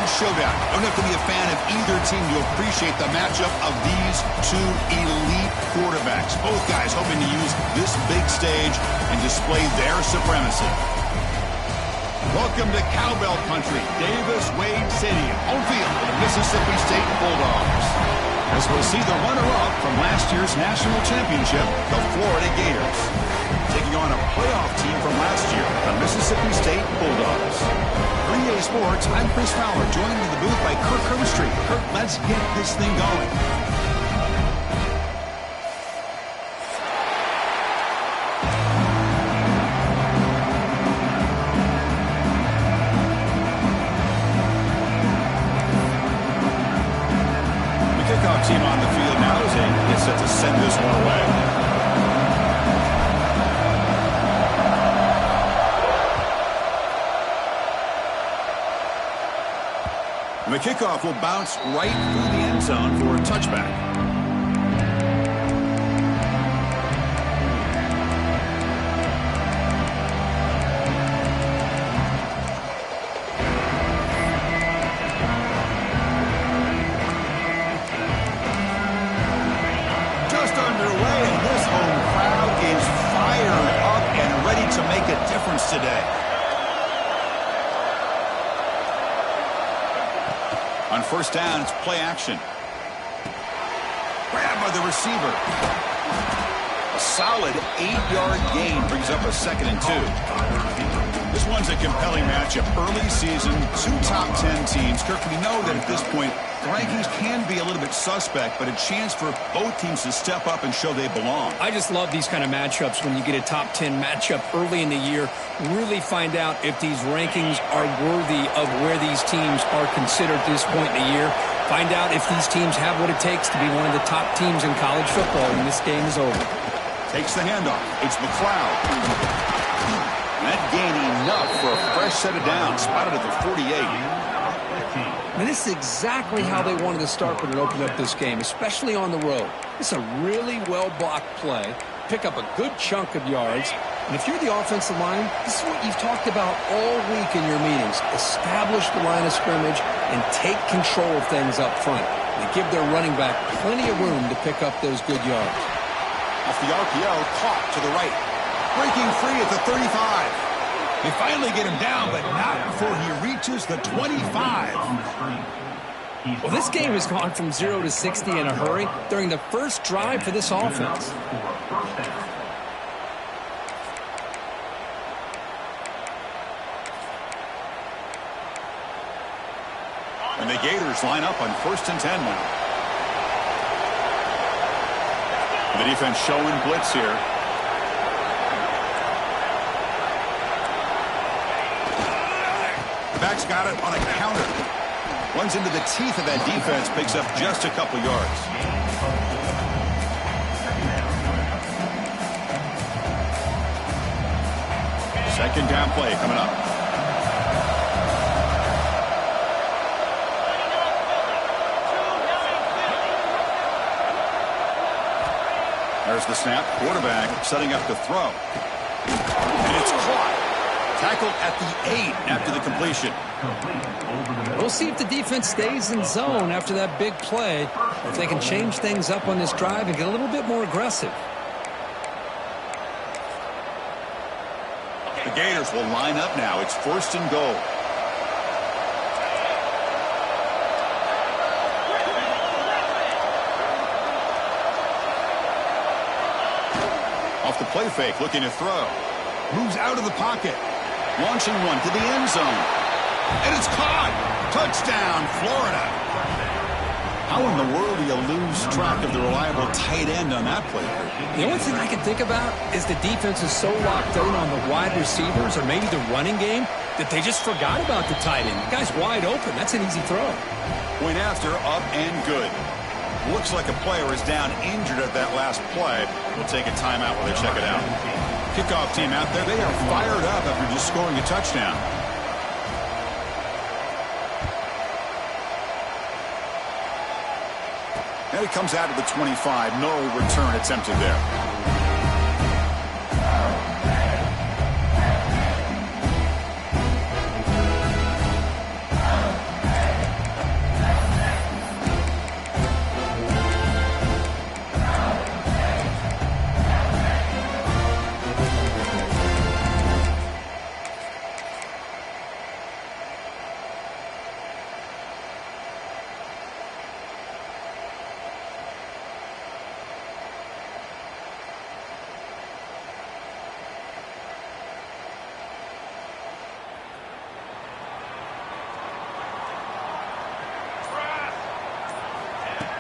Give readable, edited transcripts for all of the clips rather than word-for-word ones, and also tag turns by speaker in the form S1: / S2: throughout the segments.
S1: showdown. You don't have to be a fan of either team to appreciate the matchup of these two elite quarterbacks. Both guys hoping to use this big stage and display their supremacy. Welcome to Cowbell Country, Davis-Wade City, home field for the Mississippi State Bulldogs. As we'll see the runner-up from last year's national championship, the Florida Gators, taking on a playoff team from last year, the Mississippi State Bulldogs. For EA Sports, I'm Chris Fowler, joined in the booth by Kirk Herbstreit. Kirk, let's get this thing going. Team on the field now as they get set to send this one away. And the kickoff will bounce right through the end zone for a touchback. Today. On first down, it's play action. Grab by the receiver. A solid 8-yard gain brings up a 2nd and 2. This one's a compelling matchup. Early season, 2 top 10 teams. Kirk, we know that at this point, the rankings can be a little bit suspect, but a chance for both teams to step up and show they belong.
S2: I just love these kind of matchups when you get a top 10 matchup early in the year. Really find out if these rankings are worthy of where these teams are considered at this point in the year. Find out if these teams have what it takes to be one of the top teams in college football when this game is over.
S1: Takes the handoff. It's McLeod. That gain enough for a fresh set of downs. Spotted at the 48.
S2: And this is exactly how they wanted to start when it opened up this game, especially on the road. It's a really well-blocked play. Pick up a good chunk of yards. And if you're the offensive line, this is what you've talked about all week in your meetings. Establish the line of scrimmage and take control of things up front. They give their running back plenty of room to pick up those good yards.
S1: Off the RPO, caught to the right. Breaking free at the 35. They finally get him down, but not before he reaches the 25.
S2: Well, this game has gone from 0 to 60 in a hurry during the first drive for this offense.
S1: And the Gators line up on 1st and 10 now. The defense showing blitz here. Back's got it on a counter. Runs into the teeth of that defense, picks up just a couple yards. Second down play coming up. There's the snap. Quarterback setting up to throw. And it's caught. Tackled at the 8 after the completion.
S2: We'll see if the defense stays in zone after that big play, or if they can change things up on this drive and get a little bit more aggressive.
S1: The Gators will line up now. It's 1st and goal. Off the play fake, looking to throw. Moves out of the pocket. Launching one to the end zone. And it's caught. Touchdown, Florida. How in the world do you lose track of the reliable tight end on that play?
S2: The only thing I can think about is the defense is so locked in on the wide receivers or maybe the running game that they just forgot about the tight end. The guy's wide open. That's an easy throw.
S1: Point after, up and good. Looks like a player is down injured at that last play. We'll take a timeout while they check it out. Kickoff team out there. They are fired up after just scoring a touchdown. And it comes out of the 25. No return attempted there.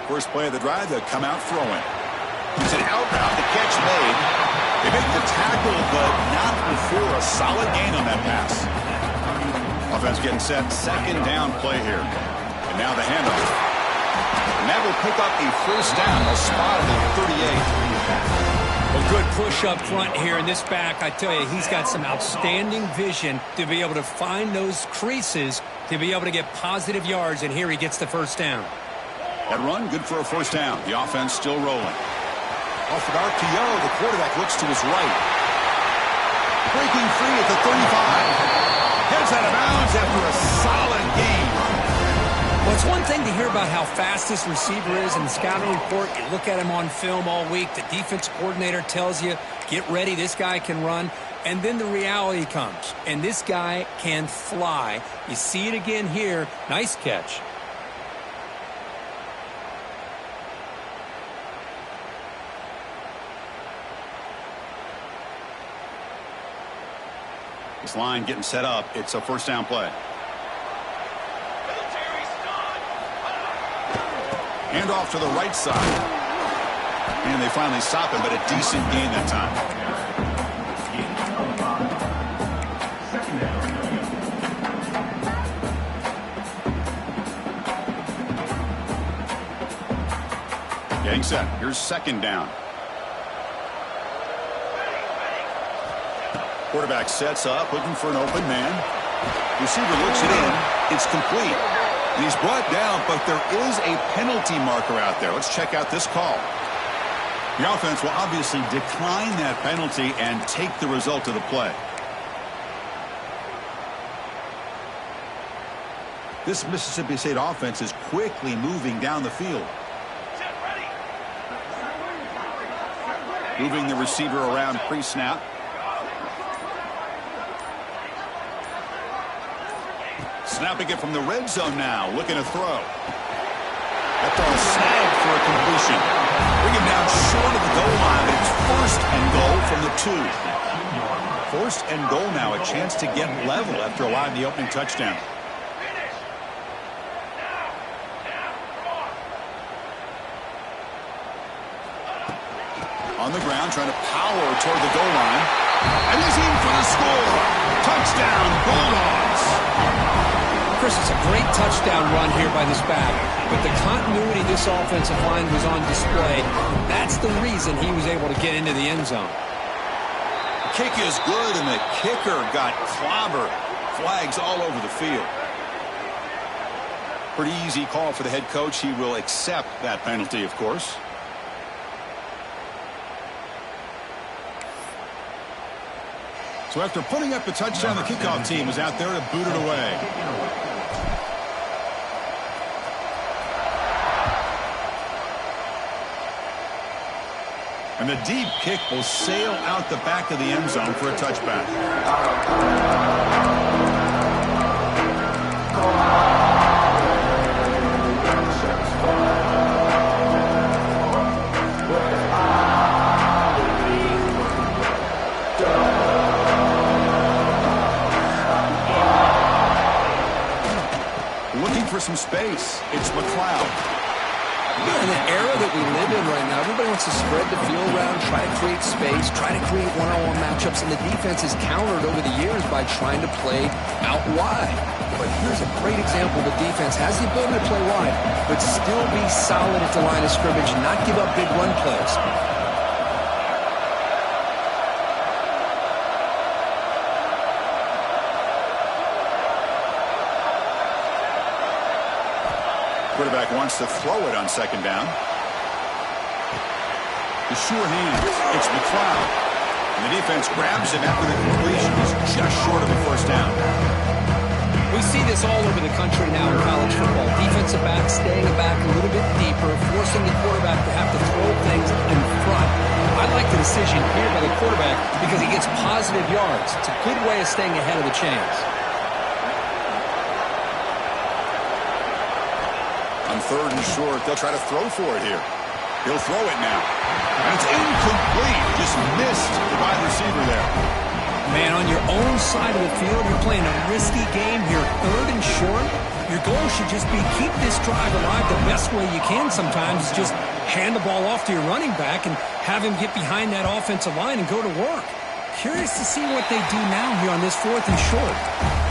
S1: First play of the drive, they'll come out throwing. It's an out route. The catch made. They make the tackle, but not before a solid gain on that pass. Offense getting set. Second down play here. And now the handoff. And that will pick up a first down. They'll spot it at 38.
S2: A good push up front here in this back. I tell you, he's got some outstanding vision to be able to find those creases, to be able to get positive yards, and here he gets the first down.
S1: That run, good for a first down. The offense still rolling. Off an RPO, the quarterback looks to his right. Breaking free at the 35. Heads out of bounds after a solid gain.
S2: Well, it's one thing to hear about how fast this receiver is in the scouting report. You look at him on film all week. The defense coordinator tells you, get ready, this guy can run. And then the reality comes, and this guy can fly. You see it again here. Nice catch.
S1: This line getting set up. It's a first down play. Hand off to the right side. And they finally stop him, but a decent gain that time. Getting set. Here's second down. Quarterback sets up, looking for an open man. Receiver looks it in. It's complete. And he's brought down, but there is a penalty marker out there. Let's check out this call. The offense will obviously decline that penalty and take the result of the play. This Mississippi State offense is quickly moving down the field. Moving the receiver around pre-snap. Snapping it from the red zone now. Looking to throw. That's all snagged for a completion. Bring him down short of the goal line. It's first and goal from the 2. First and goal now. A chance to get level after allowing the opening touchdown. On the ground, trying to power toward the goal line. And he's in for the score. Touchdown, Bulldogs.
S2: Chris, it's a great touchdown run here by this back. But the continuity this offensive line was on display. That's the reason he was able to get into the end zone.
S1: The kick is good, and the kicker got clobbered. Flags all over the field. Pretty easy call for the head coach. He will accept that penalty, of course. So after putting up the touchdown, the kickoff team is out there to boot it away. And the deep kick will sail out the back of the end zone for a touchback. Looking for some space. It's McLeod.
S2: In the era that we live in right now, everybody wants to spread the field around, try to create space, try to create one-on-one matchups, and the defense is countered over the years by trying to play out wide. But here's a great example. The defense has the ability to play wide, but still be solid at the line of scrimmage and not give up big run plays.
S1: Quarterback wants to throw it on second down. The sure hands. It's McLeod. And the defense grabs him after the completion. He's just short of the first down.
S2: We see this all over the country now in college football. Defensive backs staying back a little bit deeper, forcing the quarterback to have to throw things in front. I like the decision here by the quarterback because he gets positive yards. It's a good way of staying ahead of the chains.
S1: On third and short, they'll try to throw for it here. He'll throw it now. And it's incomplete. Just missed the wide receiver there.
S2: Man, on your own side of the field, you're playing a risky game here, 3rd and short. Your goal should just be keep this drive alive the best way you can sometimes is just hand the ball off to your running back and have him get behind that offensive line and go to work. Curious to see what they do now here on this 4th and short.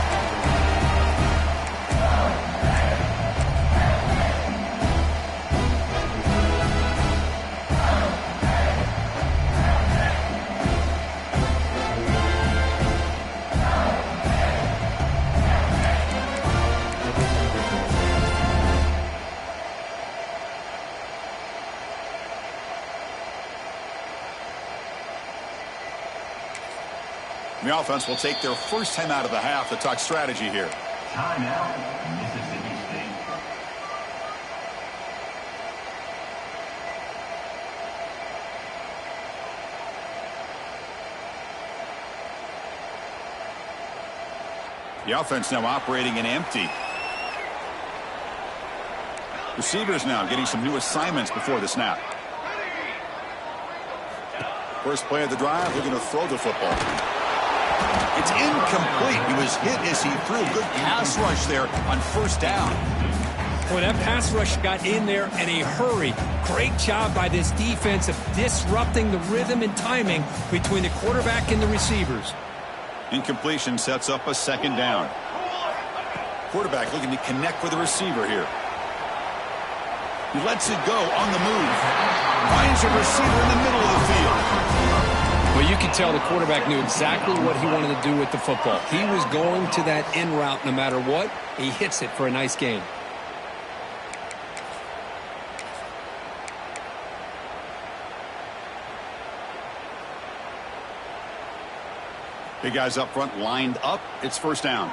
S1: The offense will take their first time out of the half to talk strategy here.
S3: Timeout, Mississippi State.
S1: The offense now operating in empty. Receivers now getting some new assignments before the snap. First play of the drive, we're going to throw the football. It's incomplete. He was hit as he threw. Good pass rush there on first down.
S2: Boy, that pass rush got in there in a hurry. Great job by this defense of disrupting the rhythm and timing between the quarterback and the receivers.
S1: Incompletion sets up a 2nd down. Quarterback looking to connect with the receiver here. He lets it go on the move. Finds a receiver in the middle of the field.
S2: Well, you could tell the quarterback knew exactly what he wanted to do with the football. He was going to that in route no matter what. He hits it for a nice gain.
S1: Big guys up front lined up. It's first down.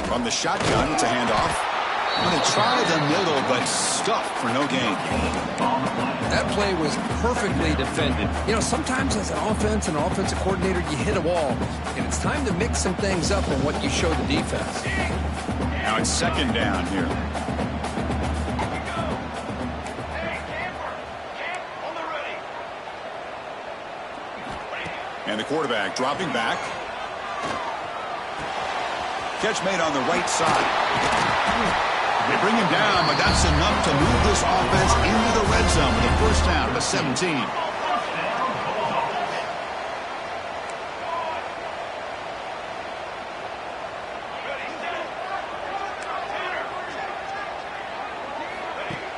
S1: From the shotgun, it's a handoff. Going to try the middle, but stuffed for no gain.
S2: That play was perfectly defended. You know, sometimes as an offensive coordinator, you hit a wall, and it's time to mix some things up on what you show the defense.
S1: Now it's 2nd down here. And the quarterback dropping back. Catch made on the right side. They bring him down, but that's enough to move this offense into the red zone with a first down at the 17.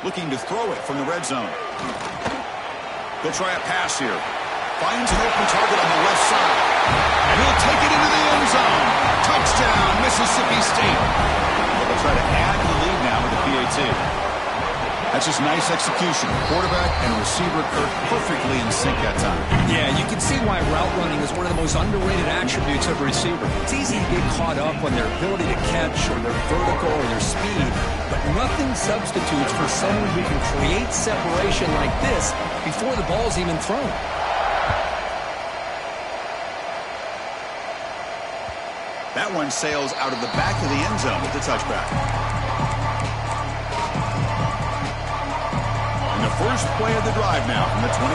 S1: Looking to throw it from the red zone. He'll try a pass here. Finds an open target on the left side. And he'll take it into the end zone. Touchdown, Mississippi State. They'll try to add to the lead now with the PAT. That's just nice execution. Quarterback and receiver are perfectly in sync that time.
S2: Yeah, you can see why route running is one of the most underrated attributes of a receiver. It's easy to get caught up on their ability to catch or their vertical or their speed, but nothing substitutes for someone who can create separation like this before the ball's even thrown.
S1: That one sails out of the back of the end zone with the touchback. And the first play of the drive now from the 25.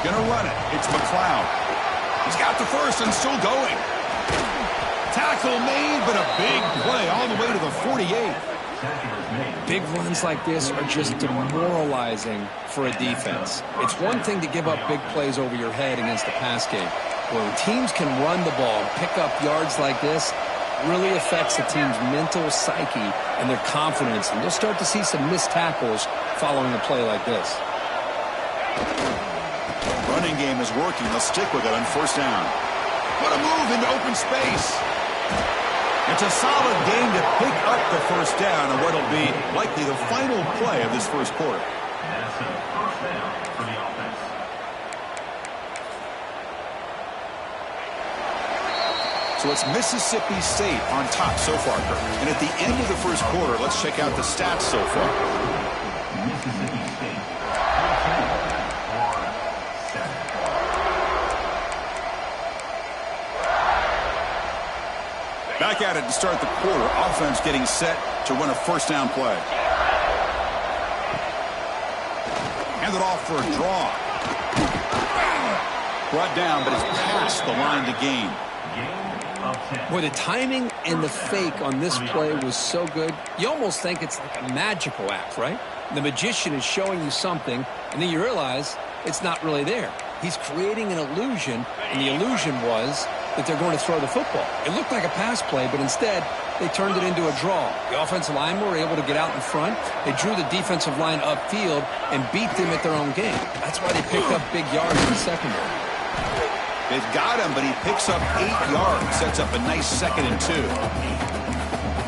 S1: Gonna run it. It's McLeod. He's got the first and still going. Tackle made, but a big play all the way to the 48.
S2: Big runs like this are just demoralizing for a defense. It's one thing to give up big plays over your head against the pass game. When teams can run the ball and pick up yards like this, it really affects the team's mental psyche and their confidence. And you'll start to see some missed tackles following a play like this.
S1: Running game is working. They'll stick with it on first down. What a move into open space. It's a solid game to pick up the first down on what will be likely the final play of this first quarter.
S3: That's a first down for the offense.
S1: So it's Mississippi State on top so far, Kirk. And at the end of the first quarter, let's check out the stats so far.
S3: Mississippi State.
S1: at it to start the quarter. Offense getting set to run a first down play. Handed off for a draw. Brought down, but it's past the line to gain.
S2: Boy, the timing and the fake on this play was so good. You almost think it's like a magical act, right? The magician is showing you something, and then you realize it's not really there. He's creating an illusion, and the illusion was that they're going to throw the football. It looked like a pass play, but instead they turned it into a draw. The offensive linemen were able to get out in front. They drew the defensive line upfield and beat them at their own game. That's why they picked up big yards in the secondary.
S1: They've got him, but he picks up 8 yards. Sets up a nice 2nd and 2.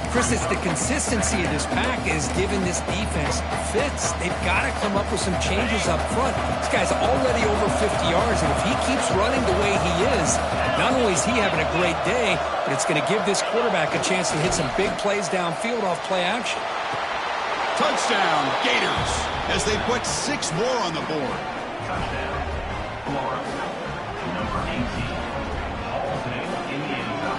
S2: Chris, it's the consistency of this pack is giving this defense fits. They've got to come up with some changes up front. This guy's already over 50 yards, and if he keeps running the way he is, not only is he having a great day, but it's going to give this quarterback a chance to hit some big plays downfield off play action.
S1: Touchdown, Gators, as they put 6 more on the board.
S3: Touchdown, Florida. Number 18, Hallsdale, Indiana.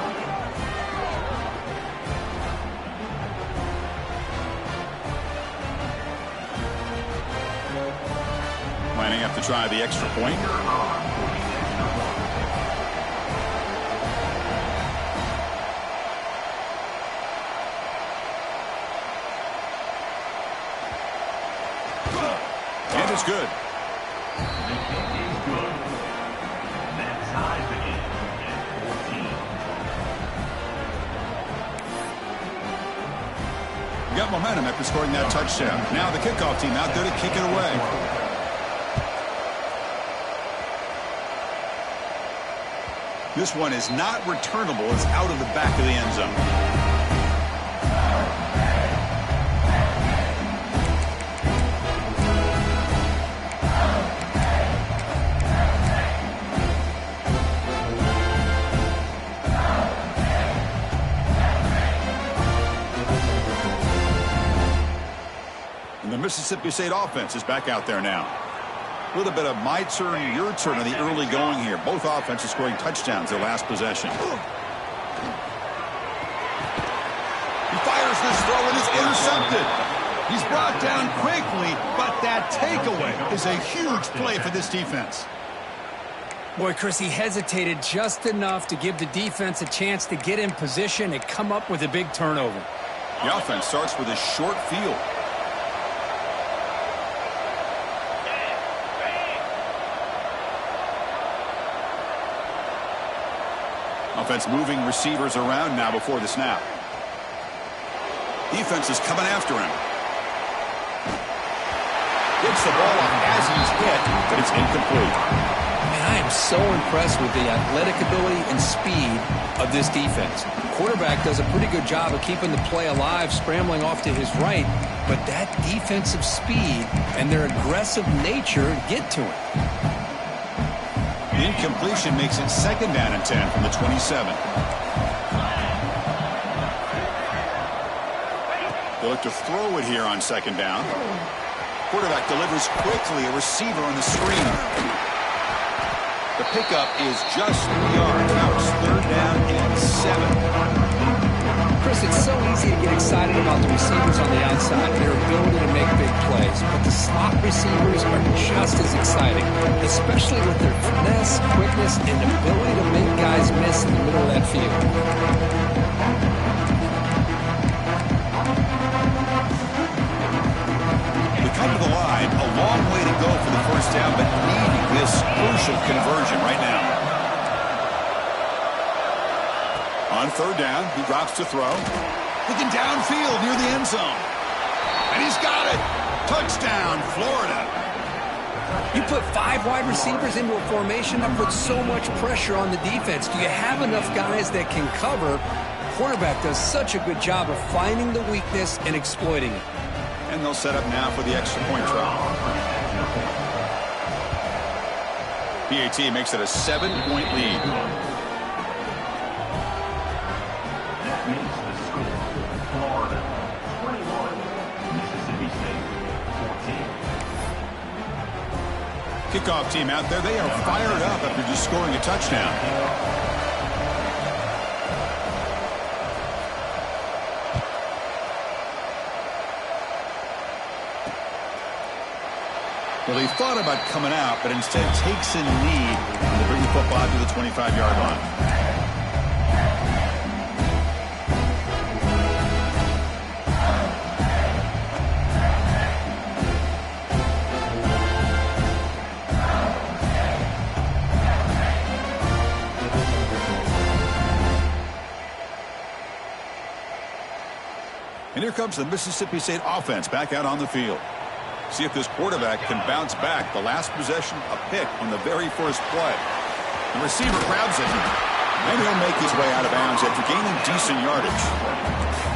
S1: Lining up to try the extra point. And it's good.
S3: The kick is good. That ties the game at 14.
S1: Got momentum after scoring that touchdown. Now the kickoff team out there to kick it away. This one is not returnable. It's out of the back of the end zone. And the Mississippi State offense is back out there now. A little bit of my turn, your turn on the early going here. Both offenses scoring touchdowns their last possession. He fires this throw and it's intercepted. He's brought down quickly, but that takeaway is a huge play for this defense.
S2: Boy, Chris, he hesitated just enough to give the defense a chance to get in position and come up with a big turnover.
S1: The offense starts with a short field. Offense moving receivers around now before the snap. Defense is coming after him. Gets the ball off as he's hit, but it's incomplete.
S2: Man, I am so impressed with the athletic ability and speed of this defense. The quarterback does a pretty good job of keeping the play alive, scrambling off to his right, but that defensive speed and their aggressive nature get to him.
S1: The incompletion makes it 2nd down and 10 from the 27. They look to throw it here on 2nd down. Quarterback delivers quickly, a receiver on the screen. The pickup is just 3 yards. Now it's 3rd down and 7.
S2: Chris, it's so easy to get excited about the receivers on the outside, their ability to make big plays. But the slot receivers are just as exciting, especially with their finesse, quickness, and ability to make guys miss in the middle of that field.
S1: They come to the line, a long way to go for the first down, but needing this crucial conversion right now. On 3rd down, he drops to throw. Looking downfield near the end zone. And he's got it. Touchdown, Florida.
S2: You put 5 wide receivers into a formation that puts so much pressure on the defense. Do you have enough guys that can cover? The quarterback does such a good job of finding the weakness and exploiting it.
S1: And they'll set up now for the extra point try. PAT makes it a 7-point lead.
S3: Makes the score. Florida 21, Mississippi State 14.
S1: Kickoff team out there, they are fired up after just scoring a touchdown. Well, he thought about coming out, but instead takes a knee to bring the football to the 25-yard line. And here comes the Mississippi State offense back out on the field. See if this quarterback can bounce back. The last possession, a pick on the very first play. The receiver grabs it. And he'll make his way out of bounds after gaining decent yardage.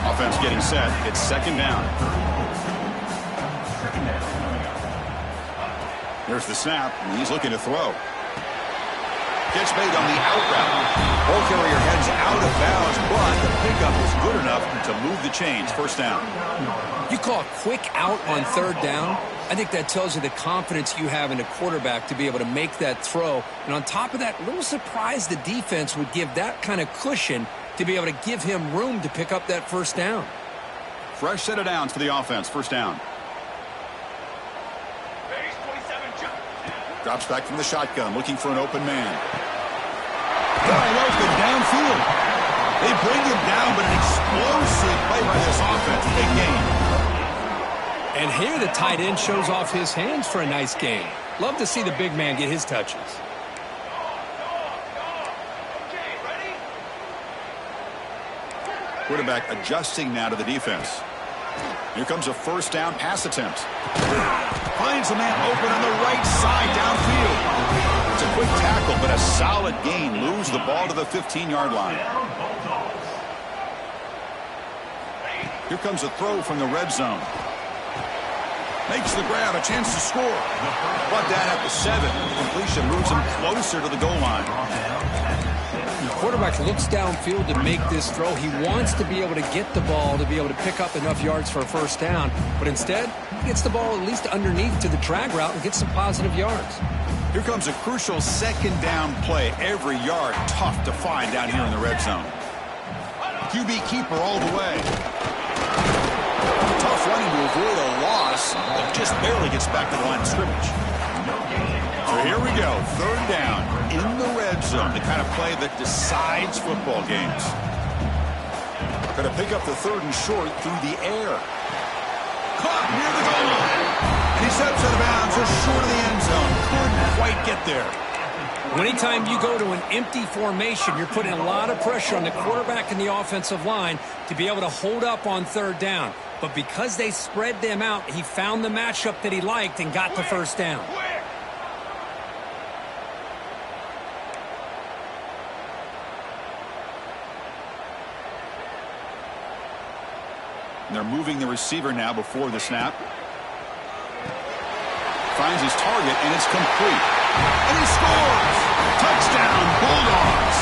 S1: Offense getting set. It's second down. There's the snap, and he's looking to throw. Catch made on the out route. Ball carrier heads out of bounds, but the pickup is good enough to move the chains. First down.
S2: You call a quick out on third down. I think that tells you the confidence you have in a quarterback to be able to make that throw. And on top of that, a little surprised the defense would give that kind of cushion to be able to give him room to pick up that first down.
S1: Fresh set of downs for the offense. First down. Drops back from the shotgun, looking for an open man. Wide open downfield. They bring him down, but an explosive play by this offense. Big gain.
S2: And here the tight end shows off his hands for a nice gain. Love to see the big man get his touches.
S1: Quarterback adjusting now to the defense. Here comes a first down pass attempt. Finds a man open on the right side downfield. It's a quick tackle, but a solid gain. Moves the ball to the 15-yard line. Here comes a throw from the red zone. Makes the grab, a chance to score. Brought down at the 7. The completion moves him closer to the goal line.
S2: The quarterback looks downfield to make this throw. He wants to be able to get the ball to be able to pick up enough yards for a first down. But instead, he gets the ball at least underneath to the drag route and gets some positive yards.
S1: Here comes a crucial second down play. Every yard tough to find down here in the red zone. QB keeper all the way. Tough running to avoid a loss, but just barely gets back to the line of scrimmage. So here we go, third down in the red zone, the kind of play that decides football games. Going to pick up the third and short through the air. Caught near the goal line. And he steps out of bounds just short of the end zone. Couldn't quite get there.
S2: Anytime you go to an empty formation, you're putting a lot of pressure on the quarterback and the offensive line to be able to hold up on third down. But because they spread them out, he found the matchup that he liked and got the first down.
S1: And they're moving the receiver now before the snap. Finds his target, and it's complete. And he scores! Touchdown, Bulldogs!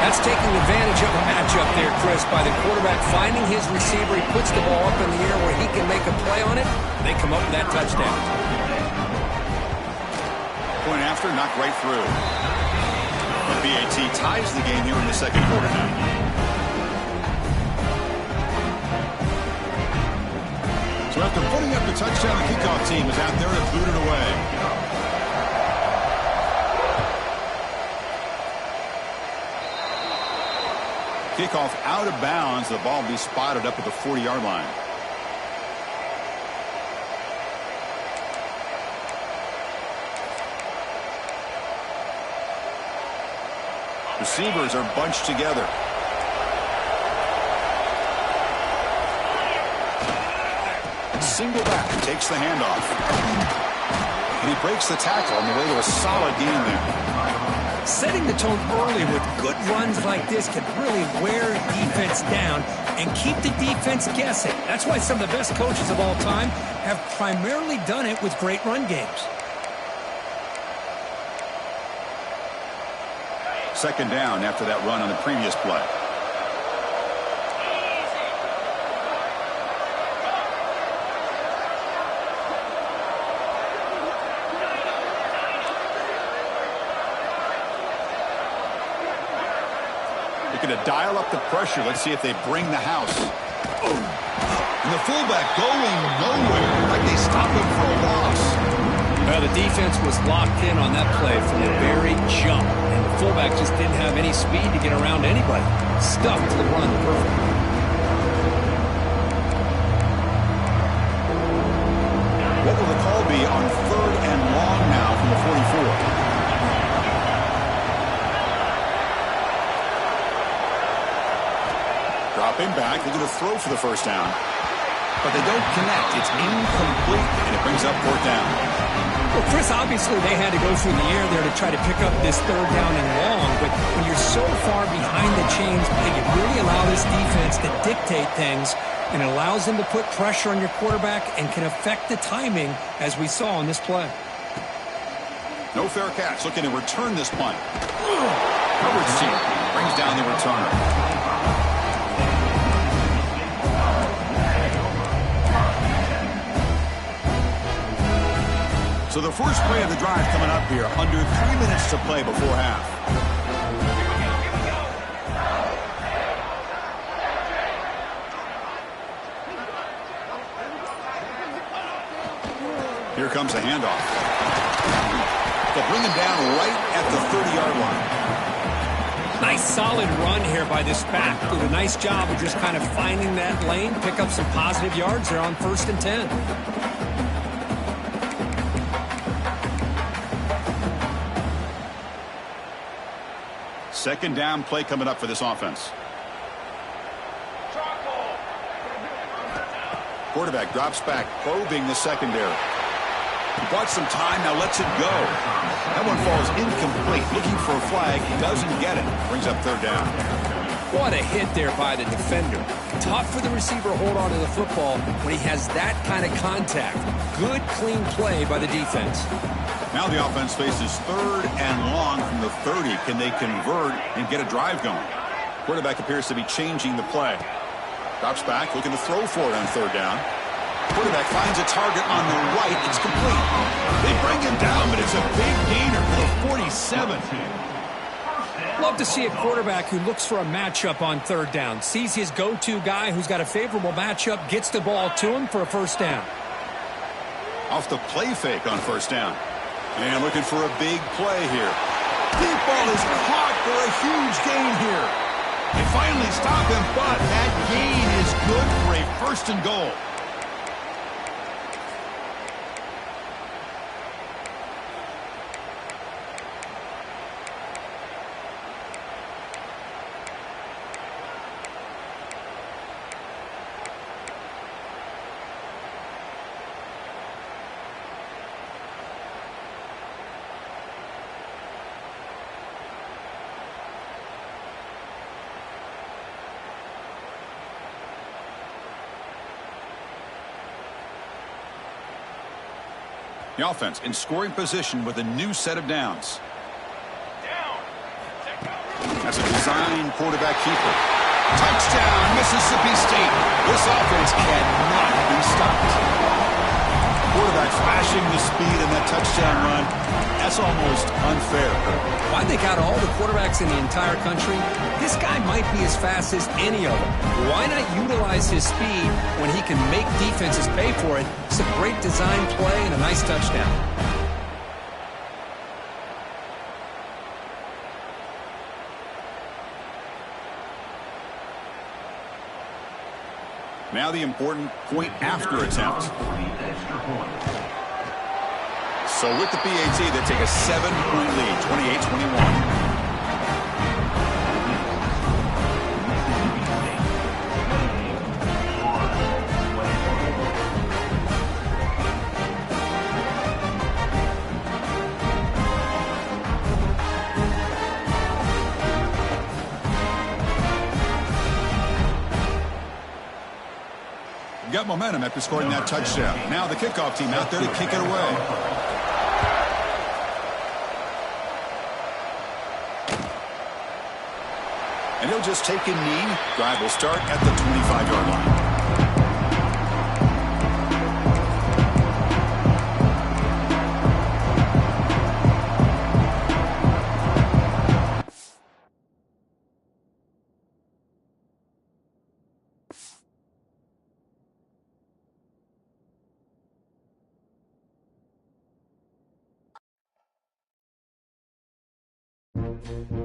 S2: That's taking advantage of a matchup there, Chris, by the quarterback finding his receiver. He puts the ball up in the air where he can make a play on it. They come up with that touchdown.
S1: Point after, knocked right through. The BAT ties the game here in the second quarter now. So after putting up the touchdown, the kickoff team is out there to boot it away. Kickoff out of bounds. The ball will be spotted up at the 40-yard line. Receivers are bunched together. Single back, takes the handoff. And he breaks the tackle on the way to a solid game there.
S2: Setting the tone early with good runs like this can really wear defense down and keep the defense guessing. That's why some of the best coaches of all time have primarily done it with great run games.
S1: Second down after that run on the previous play. Looking to dial up the pressure. Let's see if they bring the house. Oh. And the fullback going nowhere. Like they stopped him for a loss.
S2: Well, the defense was locked in on that play from the very jump. And the fullback just didn't have any speed to get around anybody. Stuffed the run perfectly.
S1: What will the call be on 3rd and long now from the 44? Dropping back, looking to throw for the first down. But they don't connect. It's incomplete, and it brings up 4th down.
S2: Well, Chris, obviously they had to go through the air there to try to pick up this 3rd down and long, but when you're so far behind the chains, you really allow this defense to dictate things, and it allows them to put pressure on your quarterback and can affect the timing, as we saw on this play.
S1: No fair catch, looking to return this punt. Coverage team brings down the returner. So the first play of the drive coming up here, under 3 minutes to play before half. Here comes a handoff. They'll bring him down right at the 30-yard line.
S2: Nice solid run here by this back. Did a nice job of just kind of finding that lane, pick up some positive yards there on 1st and 10.
S1: 2nd down play coming up for this offense. Quarterback drops back, probing the secondary. He bought some time, now lets it go. That one falls incomplete. Looking for a flag, doesn't get it. Brings up 3rd down.
S2: What a hit there by the defender. Tough for the receiver to hold on to the football when he has that kind of contact. Good, clean play by the defense.
S1: Now the offense faces 3rd and long from the 30. Can they convert and get a drive going? Quarterback appears to be changing the play. Drops back, looking to throw for it on 3rd down. Quarterback finds a target on the right. It's complete. They bring him down, but it's a big gainer for the 47.
S2: Love to see a quarterback who looks for a matchup on 3rd down. Sees his go-to guy who's got a favorable matchup, gets the ball to him for a 1st down.
S1: Off the play fake on 1st down. And looking for a big play here. Deep ball is caught for a huge gain here. They finally stop him, but that gain is good for a 1st and goal. The offense in scoring position with a new set of downs. That's a design quarterback keeper. Touchdown, Mississippi State. This offense cannot be stopped. Quarterback flashing the speed in that touchdown run. That's almost unfair.
S2: I think out of all the quarterbacks in the entire country, this guy might be as fast as any of them. Why not utilize his speed when he can make defenses pay for it? It's a great design play and a nice touchdown.
S1: Now the important point after attempt. So with the PAT, they take a 7-point lead, 28-21. Got momentum after scoring that touchdown. Now the kickoff team out there to kick it away. And he'll just take a knee. Drive will start at the 25-yard line.
S3: Bye.